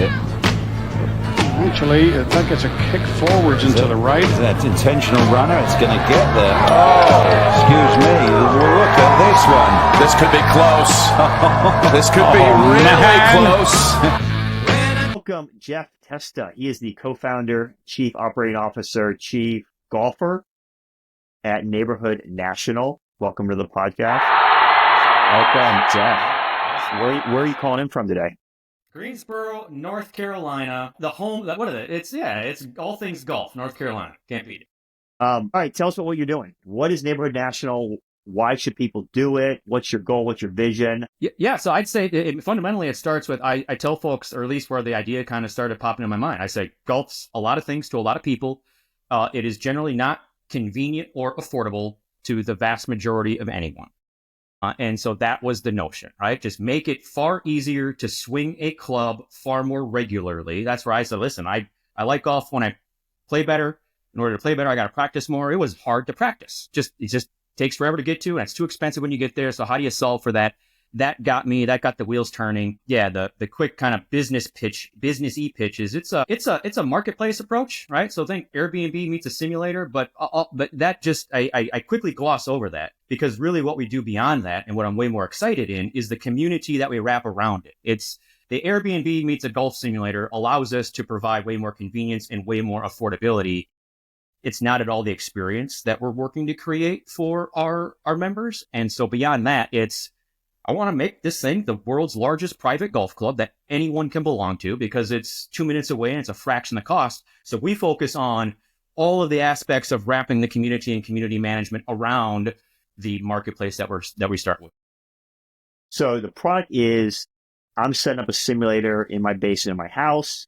it. Actually, I think it's a kick forwards into the right. Is that intentional runner? It's going to get there. Oh, excuse me. Look at this one. This could be close. This could be really close. Welcome, Jeff Testa. He is the co-founder, chief operating officer, chief golfer at Neighborhood National. Welcome to the podcast. Welcome, Jeff. Where are you calling in from today? Greensboro, North Carolina, the home. What is it? It's all things golf. North Carolina, can't beat it. All right, tell us what you're doing. What is Neighborhood National? Why should people do it? What's your goal? What's your vision? Yeah. So I'd say fundamentally it starts with I tell folks, or at least where the idea kind of started popping in my mind. I say golf's a lot of things to a lot of people. It is generally not convenient or affordable to the vast majority of anyone. And so that was the notion, right? Just make it far easier to swing a club far more regularly. That's where I said, listen, I like golf when I play better. In order to play better, I got to practice more. It was hard to practice. It just takes forever to get to, and it's too expensive when you get there. So how do you solve for that? That got the wheels turning. Yeah, the quick kind of business-y pitch is it's a marketplace approach, right? So think Airbnb meets a simulator, but that just I quickly gloss over that, because really what we do beyond that, and what I'm way more excited in, is the community that we wrap around it. It's the Airbnb meets a golf simulator allows us to provide way more convenience and way more affordability. It's not at all the experience that we're working to create for our members, and so beyond that, I want to make this thing the world's largest private golf club that anyone can belong to, because it's 2 minutes away and it's a fraction of the cost. So we focus on all of the aspects of wrapping the community and community management around the marketplace that we start with. So the product is, I'm setting up a simulator in my basement of my house.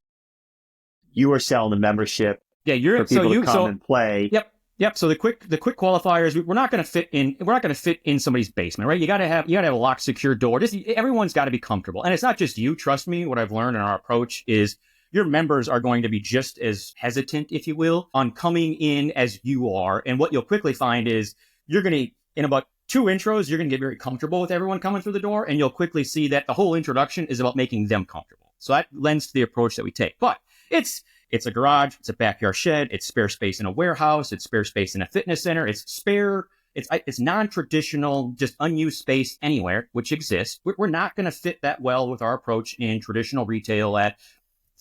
You are selling the membership. Yeah, for people to come and play. Yep. So the quick qualifiers, we're not going to fit in somebody's basement, right? You got to have a locked, secure door. Everyone's got to be comfortable. And it's not just you. Trust me, what I've learned in our approach is your members are going to be just as hesitant, if you will, on coming in as you are. And what you'll quickly find is in about 2 intros, you're going to get very comfortable with everyone coming through the door. And you'll quickly see that the whole introduction is about making them comfortable. So that lends to the approach that we take. But it's a garage, it's a backyard shed, it's spare space in a warehouse, it's spare space in a fitness center, it's non-traditional, just unused space anywhere, which exists. We're not going to fit that well with our approach in traditional retail at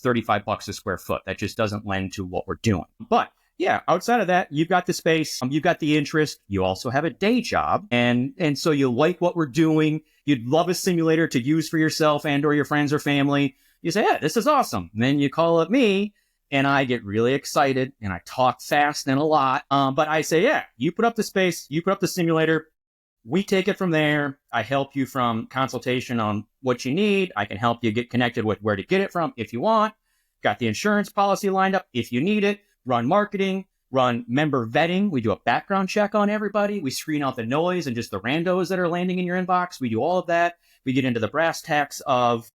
$35 a square foot. That just doesn't lend to what we're doing. But yeah, outside of that, you've got the space, you've got the interest, you also have a day job, and so you like what we're doing, you'd love a simulator to use for yourself and or your friends or family. You say, yeah, this is awesome. And then you call up me, and I get really excited, and I talk fast and a lot. But I say, yeah, you put up the space, you put up the simulator, we take it from there. I help you from consultation on what you need. I can help you get connected with where to get it from if you want. Got the insurance policy lined up if you need it. Run marketing, run member vetting. We do a background check on everybody. We screen out the noise and just the randos that are landing in your inbox. We do all of that. We get into the brass tacks of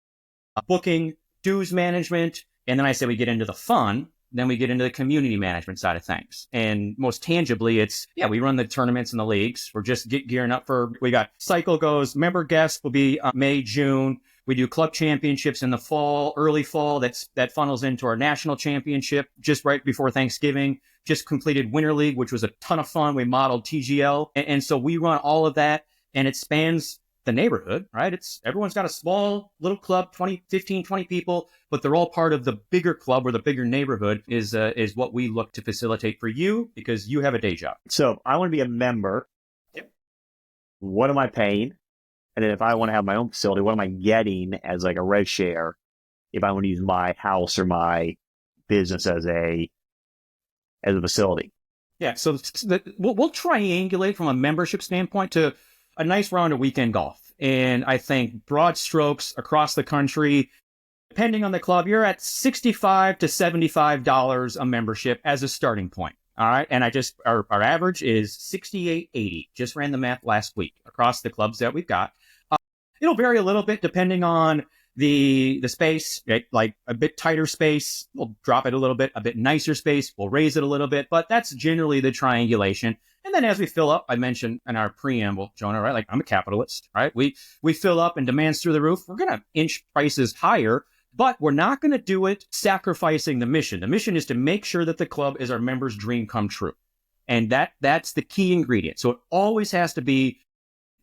booking, dues management. And then I say we get into the fun, then we get into the community management side of things. And most tangibly, we run the tournaments and the leagues. We're just gearing up we got cycle goes, member guests will be May, June. We do club championships in the fall, early fall. That funnels into our national championship just right before Thanksgiving. Just completed Winter League, which was a ton of fun. We modeled TGL. And so we run all of that, and it spans the neighborhood, right? Everyone's got a small little club, 15, 20 people, but they're all part of the bigger club or the bigger neighborhood is what we look to facilitate for you, because you have a day job. So I want to be a member. Yep. What am I paying? And then if I want to have my own facility, what am I getting as like a rev share if I want to use my house or my business as a facility? Yeah. So we'll triangulate from a membership standpoint to a nice round of weekend golf. And I think broad strokes across the country, depending on the club, you're at $65 to $75 a membership as a starting point. All right. And our average is $68.80. Just ran the math last week across the clubs that we've got. It'll vary a little bit depending on the space, right? Like a bit tighter space, we'll drop it a little bit, a bit nicer space, we'll raise it a little bit, but that's generally the triangulation. And then as we fill up, I mentioned in our preamble, Jonah, right? Like I'm a capitalist, right? We fill up and demand's through the roof. We're going to inch prices higher But we're not going to do it sacrificing the mission. The mission is to make sure that the club is our members' dream come true. And that's the key ingredient. So it always has to be,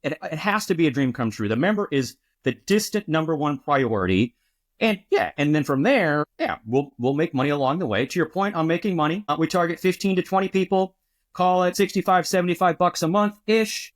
it has to be a dream come true. The member is the distant number one priority. And and then from there, we'll make money along the way. To your point on making money, we target 15 to 20 people, call it 65, $75 a month ish.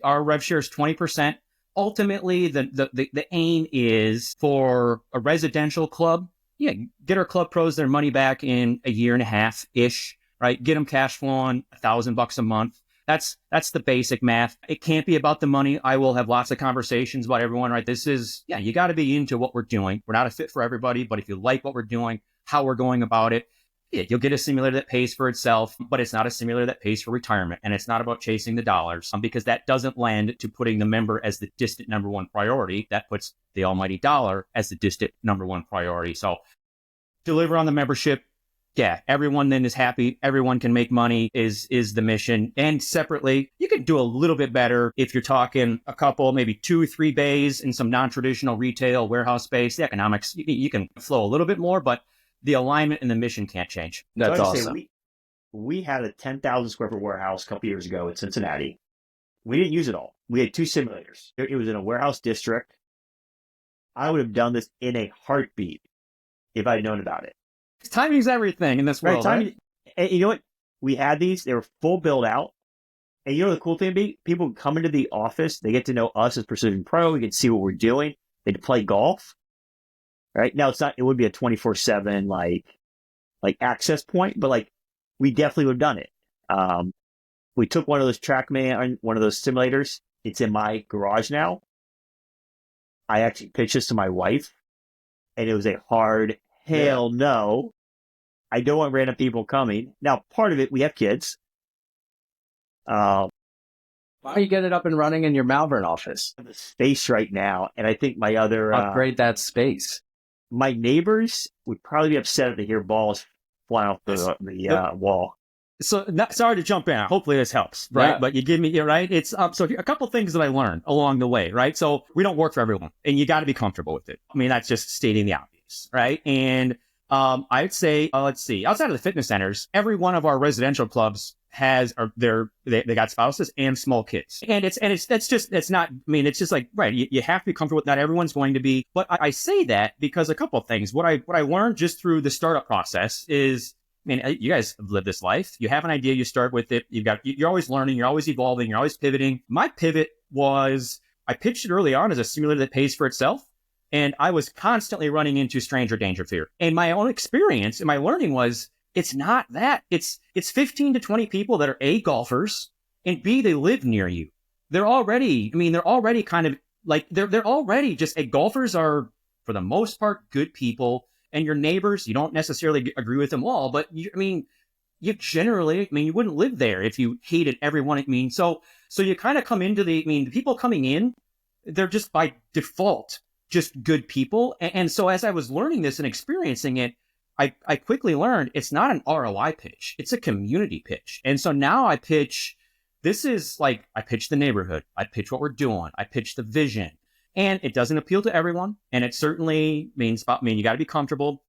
Our rev share is 20%. Ultimately, the aim is for a residential club, get our club pros their money back in a year and a half ish, right? Get them cash flowing $1,000 a month. That's the basic math. It can't be about the money. I will have lots of conversations about everyone, right? This is, you got to be into what we're doing. We're not a fit for everybody, but if you like what we're doing, how we're going about it, you'll get a simulator that pays for itself, but it's not a simulator that pays for retirement. And it's not about chasing the dollars because that doesn't lend to putting the member as the distant number one priority. That puts the almighty dollar as the distant number one priority. So deliver on the membership. Everyone then is happy. Everyone can make money is the mission. And separately, you can do a little bit better if you're talking a couple, maybe 2-3 bays in some non-traditional retail warehouse space. The economics, you can flow a little bit more, but the alignment and the mission can't change. That's awesome. We had a 10,000 square foot warehouse a couple years ago in Cincinnati. We didn't use it all. We had 2 simulators. It was in a warehouse district. I would have done this in a heartbeat if I'd known about it. Timing's everything in this world, right? And you know what? We had these. They were full build out. And you know the cool thing would be? People come into the office. They get to know us as Precision Pro. We get to see what we're doing. They play golf. Right? Now, it would be a 24/7, like access point, but we definitely would have done it. We took one of those TrackMan, one of those simulators. It's in my garage now. I actually pitched this to my wife, and it was a hard hell no. I don't want random people coming. Now, part of it, we have kids. Why don't you get it up and running in your Malvern office? The space right now, and I think my other upgrade that space. My neighbors would probably be upset if they hear balls flying off the wall. So, sorry to jump in. Hopefully this helps, right? Yeah. But you give me, right? It's so a couple things that I learned along the way, right? So we don't work for everyone, and you got to be comfortable with it. I mean, that's just stating the obvious, right? And I'd say, let's see, outside of the fitness centers, every one of our residential clubs has they got spouses and small kids, and it's not. I mean, it's just like, right, you have to be comfortable with. Not everyone's going to be, but I say that because a couple of things. What I learned just through the startup process is, I mean, you guys have lived this life. You have an idea, you start with it. You're always learning, you're always evolving, you're always pivoting. My pivot was, I pitched it early on as a simulator that pays for itself. And I was constantly running into stranger danger fear. And my own experience and my learning was, it's not that. It's 15 to 20 people that are A, golfers, and B, they live near you. They're already kind of like, they're already just, golfers are, for the most part, good people. And your neighbors, you don't necessarily agree with them all, but you wouldn't live there if you hated everyone. I mean, so you kind of come into the people coming in, they're just by default, just good people. And so as I was learning this and experiencing it, I quickly learned it's not an ROI pitch. It's a community pitch. And so now I pitch, I pitch the neighborhood. I pitch what we're doing. I pitch the vision. And it doesn't appeal to everyone, and it certainly means, you got to be comfortable.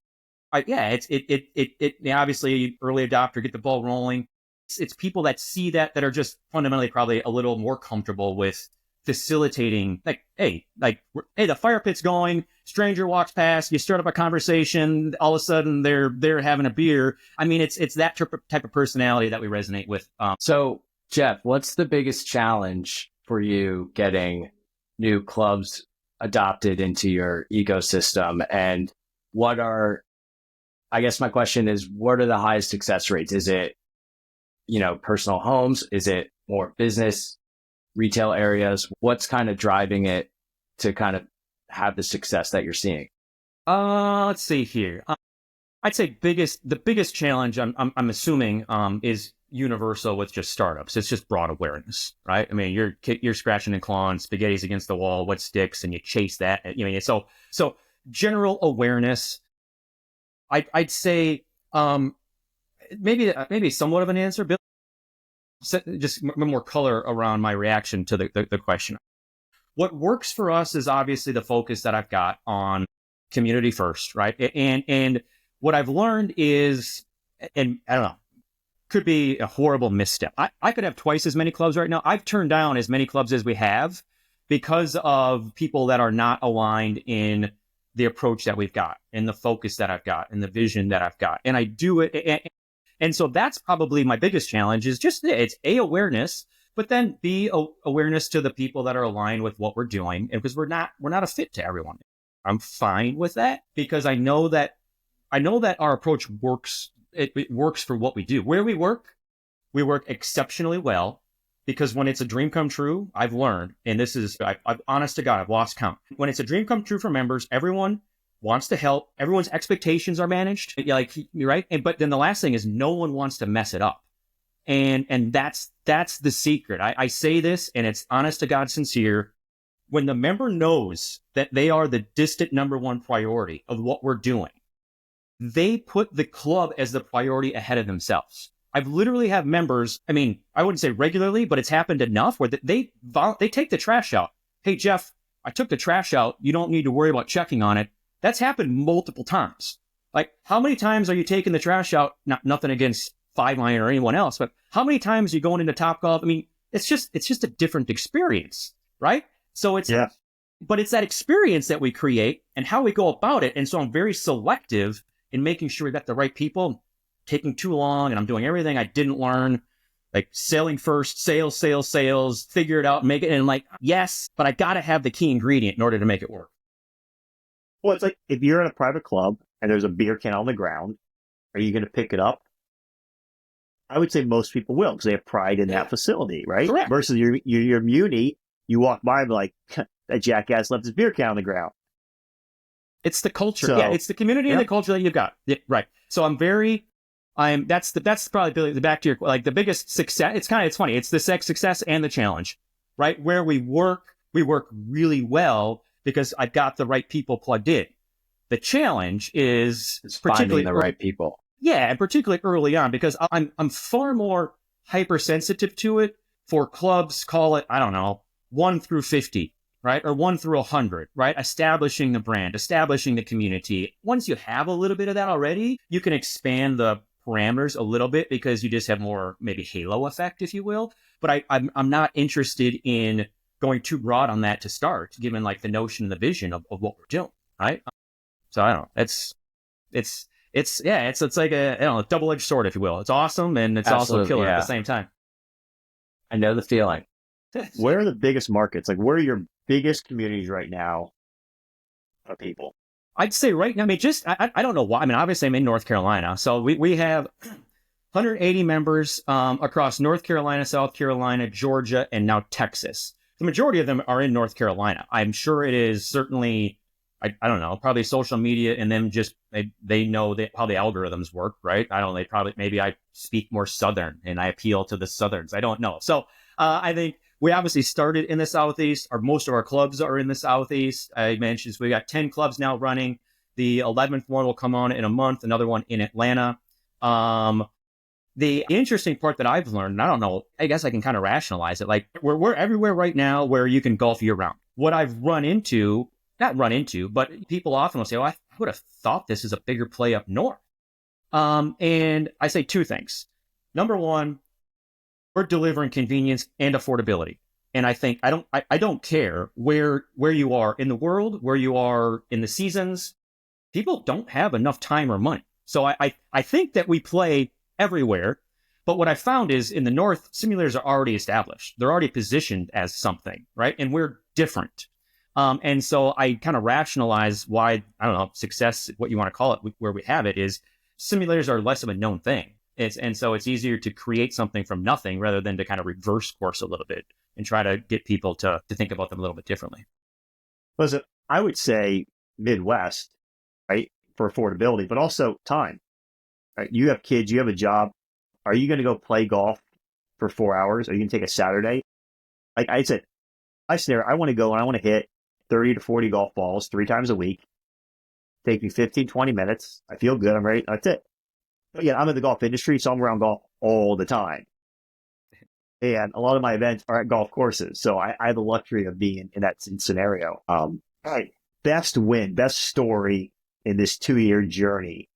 It obviously early adopter, get the ball rolling. It's people that see that are just fundamentally probably a little more comfortable with facilitating. Hey, the fire pit's going. Stranger walks past. You start up a conversation. All of a sudden, they're having a beer. I mean, it's that type of personality that we resonate with. So, Jeff, what's the biggest challenge for you getting new clubs adopted into your ecosystem? And I guess my question is, what are the highest success rates? Is it, personal homes? Is it more business, retail areas? What's kind of driving it to kind of have the success that you're seeing? Let's see here. I'd say the biggest challenge I'm assuming is universal with just startups. It's just broad awareness, right? I mean, you're scratching and clawing, spaghetti's against the wall, what sticks, and you chase that. So general awareness. I'd say maybe somewhat of an answer, Bill. Just more color around my reaction to the question. What works for us is obviously the focus that I've got on community first, right? And what I've learned is, and I don't know, could be a horrible misstep. I could have twice as many clubs right now. I've turned down as many clubs as we have because of people that are not aligned in the approach that we've got and the focus that I've got and the vision that I've got. And I do it. And so that's probably my biggest challenge is just it's awareness, but then B, awareness to the people that are aligned with what we're doing. And because we're not a fit to everyone. I'm fine with that because I know that our approach works. It works for what we do. Where we work exceptionally well because when it's a dream come true, I've learned, and this is, I've honest to God, I've lost count. When it's a dream come true for members, everyone wants to help. Everyone's expectations are managed. Like, right. But then the last thing is no one wants to mess it up. And that's the secret. I say this and it's honest to God sincere. When the member knows that they are the distant number one priority of what we're doing, they put the club as the priority ahead of themselves. I've literally have members, I mean, I wouldn't say regularly, but it's happened enough where they take the trash out. Hey, Jeff, I took the trash out. You don't need to worry about checking on it. That's happened multiple times. Like, how many times are you taking the trash out? Nothing against Five Line or anyone else, but how many times are you going into Topgolf? I mean, it's just a different experience, right? So but it's that experience that we create and how we go about it. And so I'm very selective in making sure we got the right people. Taking too long and I'm doing everything I didn't learn, like selling first, sales, figure it out, make it. And I'm like, yes, but I got to have the key ingredient in order to make it work. Well, it's like if you're in a private club and there's a beer can on the ground, are you going to pick it up? I would say most people will because they have pride in that facility, right? Correct. Versus your muni, you walk by and be like, that jackass left his beer can on the ground. It's the culture. So, it's the community and the culture that you've got. Yeah, right. So that's probably back to your, like the biggest success. It's funny. It's the success and the challenge, right? Where we work really well because I've got the right people plugged in. The challenge is finding the right people. Yeah. And particularly early on, because I'm far more hypersensitive to it for clubs, call it, I don't know, 1 through 50. Right? Or 1 through 100, right? Establishing the brand, establishing the community. Once you have a little bit of that already, you can expand the parameters a little bit because you just have more maybe halo effect, if you will. But I'm not interested in going too broad on that to start, given like the notion and the vision of what we're doing, right? So I don't know. It's like a double-edged sword, if you will. It's awesome and it's also killer at the same time. I know the feeling. Where are the biggest markets? Like, where are your biggest communities right now of people? I'd say right now, I mean, I don't know why. I mean, obviously I'm in North Carolina. So we have 180 members across North Carolina, South Carolina, Georgia, and now Texas. The majority of them are in North Carolina. I'm sure it is certainly, I don't know, probably social media and them just, they know how the algorithms work, right? I don't know, maybe I speak more Southern and I appeal to the Southerns. I don't know. So I think we obviously started in the Southeast, or most of our clubs are in the Southeast. I mentioned we got 10 clubs now running. The 11th one will come on in a month, another one in Atlanta. The interesting part that I've learned, and I don't know, I guess I can kind of rationalize it. Like we're everywhere right now where you can golf year round. What I've but people often will say, oh, I would have thought this is a bigger play up north. And I say two things. Number one, we're delivering convenience and affordability. And I think I don't care where you are in the world, where you are in the seasons. People don't have enough time or money. So I think that we play everywhere. But what I found is in the North, simulators are already established. They're already positioned as something, right? And we're different. And so I kind of rationalize why, I don't know, success, what you want to call it, where we have it is simulators are less of a known thing. And so it's easier to create something from nothing rather than to kind of reverse course a little bit and try to get people to think about them a little bit differently. Listen, I would say Midwest, right, for affordability, but also time. Right? You have kids, you have a job. Are you going to go play golf for 4 hours? Are you going to take a Saturday? Like I said, I want to go and I want to hit 30 to 40 golf balls 3 times a week. Take me 15, 20 minutes. I feel good. I'm ready. That's it. But yeah, I'm in the golf industry, so I'm around golf all the time. and a lot of my events are at golf courses. So I have the luxury of being in that scenario. All right. Best win, best story in this 2-year journey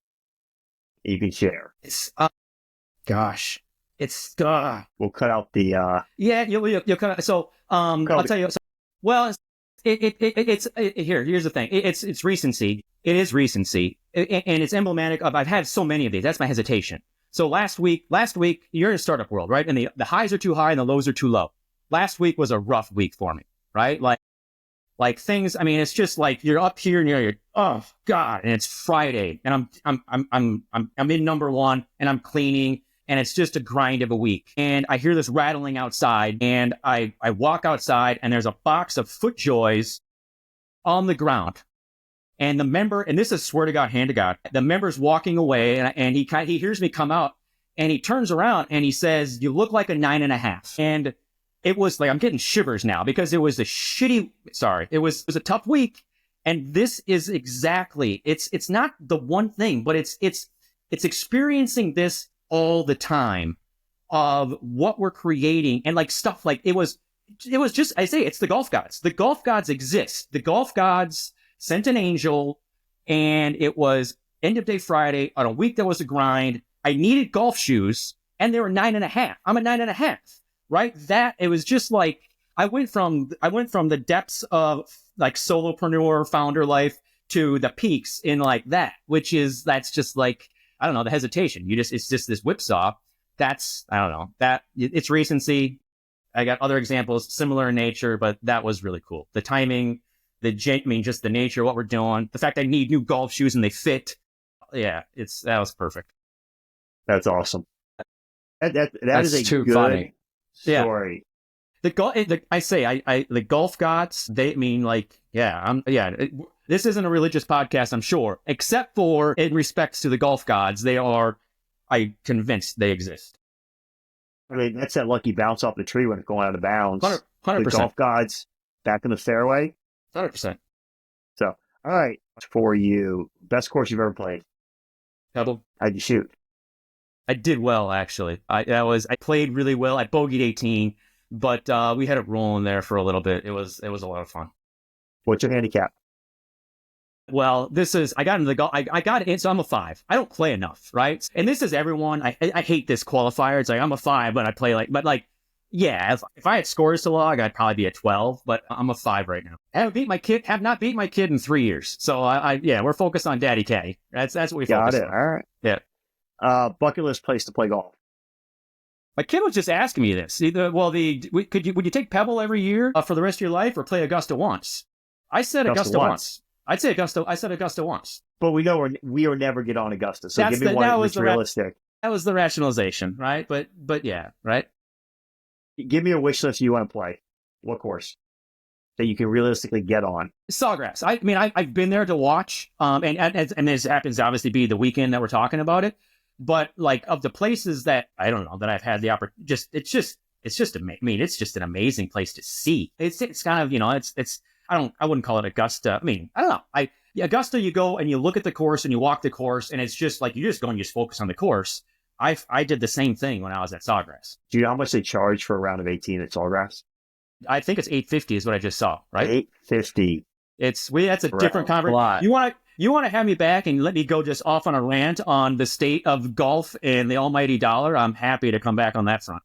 you can share. It's, gosh, it's, We'll cut out the, yeah, you'll kind of, so, I'll tell you, so, well, here's the thing. It's recency. It is recency, and it's emblematic of, I've had so many of these. That's my hesitation. So last week, you're in a startup world, right? And the highs are too high and the lows are too low. Last week was a rough week for me, right? Like things, I mean, it's just like you're up here and you're, oh God, and it's Friday and I'm in number one and I'm cleaning and it's just a grind of a week. And I hear this rattling outside and I walk outside and there's a box of FootJoys on the ground. And the member, and this is swear to God, hand to God, the member's walking away and he hears me come out and he turns around and he says, "You look like a 9.5." And it was like, I'm getting shivers now because it was it was a tough week. And this is exactly, it's not the one thing, but it's experiencing this all the time of what we're creating and like stuff like it was just, I say it's the golf gods. The golf gods exist. The golf gods sent an angel and it was end of day Friday on a week that was a grind. I needed golf shoes and they were 9.5. I'm a 9.5. Right? That it was just like I went from the depths of like solopreneur founder life to the peaks in like that, that's just like, I don't know, the hesitation. It's just this whipsaw. That's, I don't know, that it's recency. I got other examples similar in nature, but that was really cool. The timing, just the nature of what we're doing, the fact I need new golf shoes and they fit. Yeah, that was perfect. That's awesome. That That's is a too good funny story. The golf gods, they mean like, this isn't a religious podcast, I'm sure, except for in respects to the golf gods. I'm convinced they exist. I mean, that's that lucky bounce off the tree when it's going out of bounds. 100%. The golf gods back in the fairway. 100%. So, all right, for you, best course you've ever played. Pebble. How'd you shoot? I did well, actually. I played really well. I bogeyed 18, but we had it rolling there for a little bit. It was a lot of fun. What's your handicap? Well, I got into the golf. I got it in, so I'm a 5. I don't play enough, right? And this is everyone. I hate this qualifier. It's like I'm a 5, but I play yeah. If I had scores to log, I'd probably be a 12, but I'm a 5 right now. I have not beat my kid in 3 years. So we're focused on Daddy Caddy. That's what we focus on. Got it. All right. Yeah. Bucket list place to play golf. My kid was just asking me this. Would you take Pebble every year for the rest of your life or play Augusta once? I said Augusta once. I said Augusta once. But we know we will never get on Augusta. So give me one that's realistic. That was the rationalization, right? But yeah, right? Give me a wish list you want to play. What course that you can realistically get on? Sawgrass. I mean, I've been there to watch, and this happens to obviously be the weekend that we're talking about it. But like of the places that I don't know that I've had the opportunity, it's just an amazing place to see. It's kind of I wouldn't call it Augusta. I mean, I don't know. Augusta, you go and you look at the course and you walk the course, and it's just like you just go and you just focus on the course. I did the same thing when I was at Sawgrass. Do you know how much they charge for a round of 18 at Sawgrass? I think it's $850 is what I just saw. Right? $850. That's a different conversation. You want to have me back and let me go just off on a rant on the state of golf and the almighty dollar? I'm happy to come back on that front.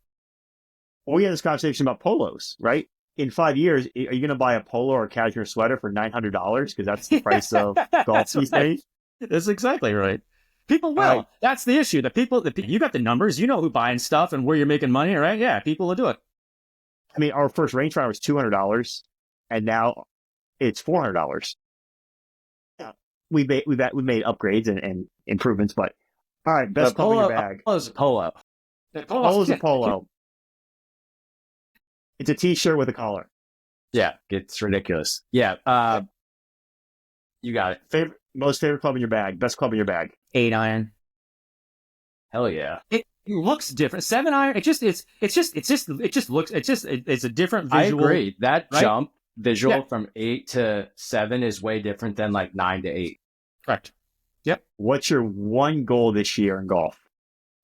Well, we had this conversation about polos, right? In 5 years, are you going to buy a polo or a cashmere sweater for $900? Because that's the price of golf these days. That's exactly right. People will. That's the issue. You got the numbers. You know who buying stuff and where you're making money, right? Yeah, people will do it. I mean, our first rangefinder was $200, and now it's $400. We made upgrades and improvements, but all right, best club in your bag. Polo's a polo. Polo's a polo. It's a t-shirt with a collar. Yeah, it's ridiculous. Yeah, you got it. Most favorite club in your bag. Best club in your bag. 8-iron. Hell yeah. It looks different. 7-iron. It's a different visual. I agree. That jump visual from 8 to 7 is way different than like 9 to 8. Correct. Yep. What's your one goal this year in golf?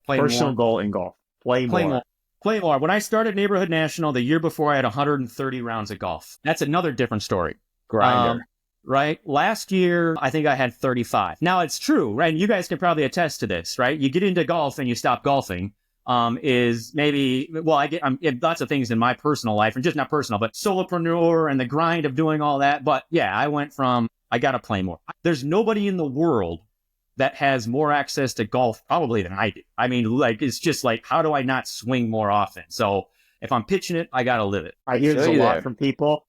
Personal goal in golf. Play more. Play more. When I started Neighborhood National, the year before, I had 130 rounds of golf. That's another different story. Grinder. Right? Last year, I think I had 35. Now, it's true, right? And you guys can probably attest to this, right? You get into golf and you stop golfing. Is maybe, well, I'm lots of things in my personal life, and just not personal, but solopreneur and the grind of doing all that. But yeah, I went from, I got to play more. There's nobody in the world that has more access to golf probably than I do. I mean, like, it's just like, how do I not swing more often? So if I'm pitching it, I got to live it. I hear this a lot from people.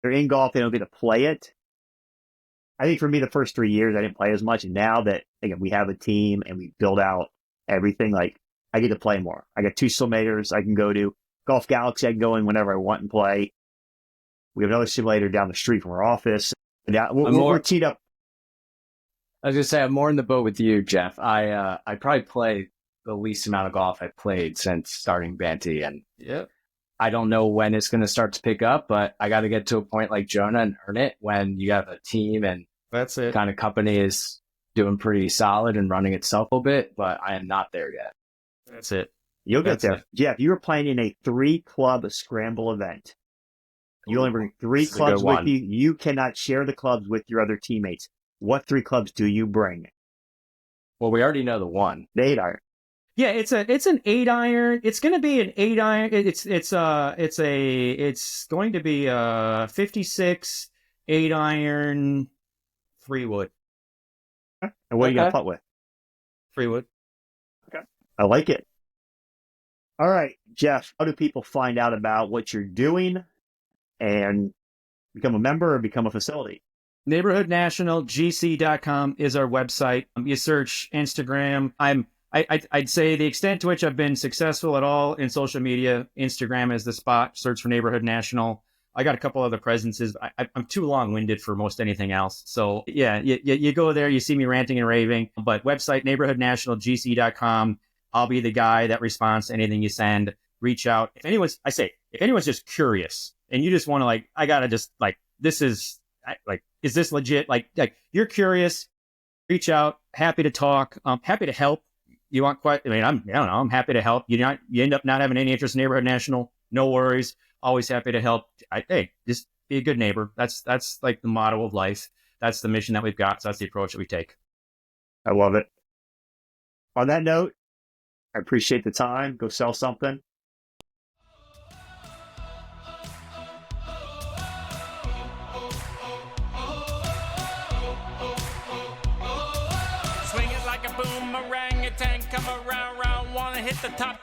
They're in golf, they don't get to play it. I think for me, the first 3 years, I didn't play as much. And now that, again, we have a team and we build out everything, like, I get to play more. I got 2 simulators I can go to. Golf Galaxy, I can go in whenever I want and play. We have another simulator down the street from our office. And we're teed up. I was going to say, I'm more in the boat with you, Jeff. I probably play the least amount of golf I've played since starting Banty. And I don't know when it's going to start to pick up, but I got to get to a point like Jonah and earn it when you have a team and that's it. Kind of company is doing pretty solid and running itself a bit, but I am not there yet. That's it. You'll get there. Jeff, you were playing in a 3-club scramble event. You only bring 3 clubs with you. You cannot share the clubs with your other teammates. What 3 clubs do you bring? Well, we already know the one. The 8-iron. Yeah, it's an 8-iron. It's going to be an 8-iron. It's going to be a 56 8-iron 3-wood. And what are you going to putt with? 3-wood. Okay. I like it. All right, Jeff, how do people find out about what you're doing and become a member or become a facility? NeighborhoodNationalGC.com is our website. You search Instagram. I'd say the extent to which I've been successful at all in social media, Instagram is the spot. Search for Neighborhood National. I got a couple other presences. I'm too long-winded for most anything else. So yeah, you go there, you see me ranting and raving. But website, NeighborhoodNationalGC.com. I'll be the guy that responds to anything you send. Reach out. If anyone's just curious and you just want to is this legit? Like you're curious, reach out. Happy to talk. Happy to help. You want I don't know. I'm happy to help. You end up not having any interest in Neighborhood National. No worries. Always happy to help. Just be a good neighbor. That's like the motto of life. That's the mission that we've got. So that's the approach that we take. I love it. On that note, I appreciate the time. Go sell something. Swing it like a boomerang, it tank come around, wanna hit the top.